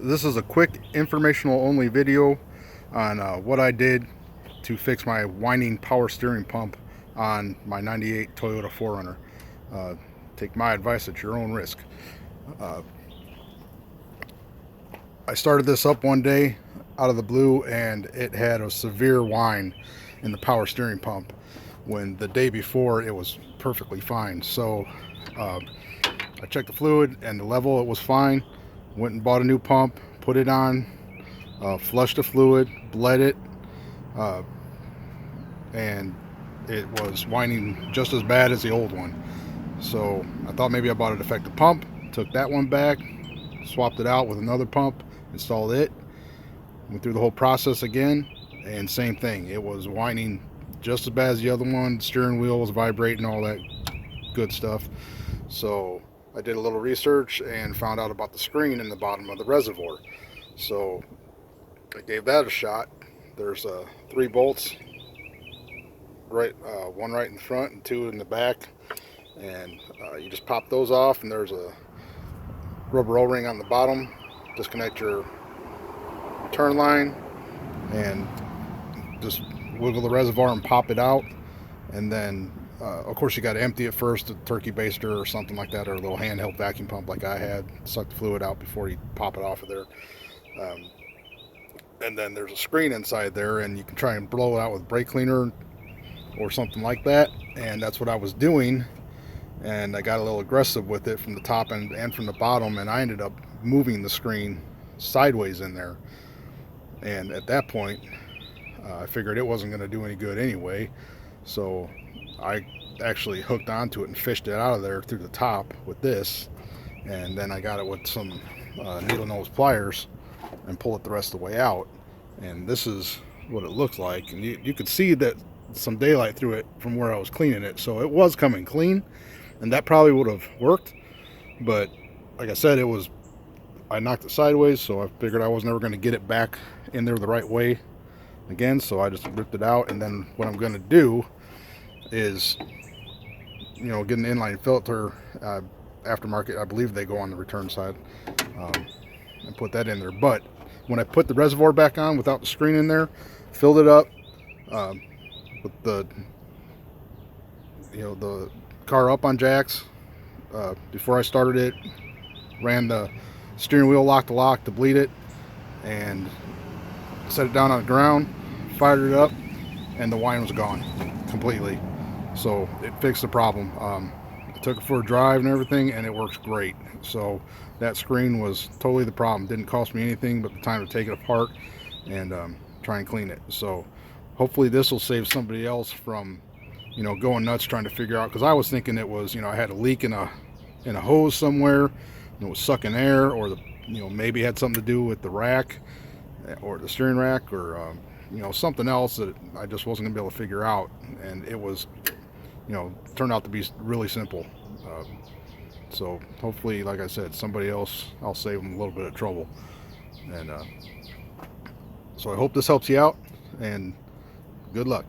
This is a quick informational only video on what I did to fix my whining power steering pump on my 98 Toyota 4Runner. Uh, Take my advice at your own risk. Uh, I started this up one day out of the blue and it had a severe whine in the power steering pump when the day before it was perfectly fine. So uh, I checked the fluid and the level, it was fine. Went and bought a new pump, put it on, flushed the fluid, bled it, uh, and it was whining just as bad as the old one. So I thought maybe I bought a defective pump, took that one back, swapped it out with another pump, installed it, went through the whole process again, and same thing. It was whining just as bad as the other one. The steering wheel was vibrating, all that good stuff. So I did a little research and found out about the screen in the bottom of the reservoir. So I gave that a shot. There's 3 bolts, right, one right in the front and 2 in the back, and you just pop those off, and there's a rubber O-ring on the bottom. Disconnect your return line and just wiggle the reservoir and pop it out, and then of course you got to empty it first, a turkey baster or something like that, or a little handheld vacuum pump like I had. Suck the fluid out before you pop it off of there. And then there's a screen inside there, and you can try and blow it out with brake cleaner or something like that, and that's what I was doing. And I got a little aggressive with it from the top and from the bottom, and I ended up moving the screen sideways in there. And at that point I figured it wasn't going to do any good anyway, so I actually hooked onto it and fished it out of there through the top with this, and then I got it with some needle nose pliers and pull it the rest of the way out. And this is what it looks like, and you could see that some daylight through it from where I was cleaning it, so it was coming clean, and that probably would have worked. But like I said, I knocked it sideways, so I figured I was never going to get it back in there the right way again, so I just ripped it out. And then what I'm going to do is, get an inline filter, aftermarket, I believe they go on the return side, and put that in there. But when I put the reservoir back on without the screen in there, filled it up with the car up on jacks, before I started it, ran the steering wheel lock to lock to bleed it, and set it down on the ground, fired it up, and the whine was gone completely. So it fixed the problem. I took it for a drive and everything, and it works great. So that screen was totally the problem. Didn't cost me anything but the time to take it apart and try and clean it. So hopefully this will save somebody else from going nuts trying to figure out, because I was thinking it was, I had a leak in a hose somewhere, and it was sucking air, or maybe it had something to do with the rack or the steering rack, or something else that I just wasn't gonna be able to figure out. And it was, turned out to be really simple. So hopefully, like I said, somebody else, I'll save them a little bit of trouble. And so I hope this helps you out, and good luck.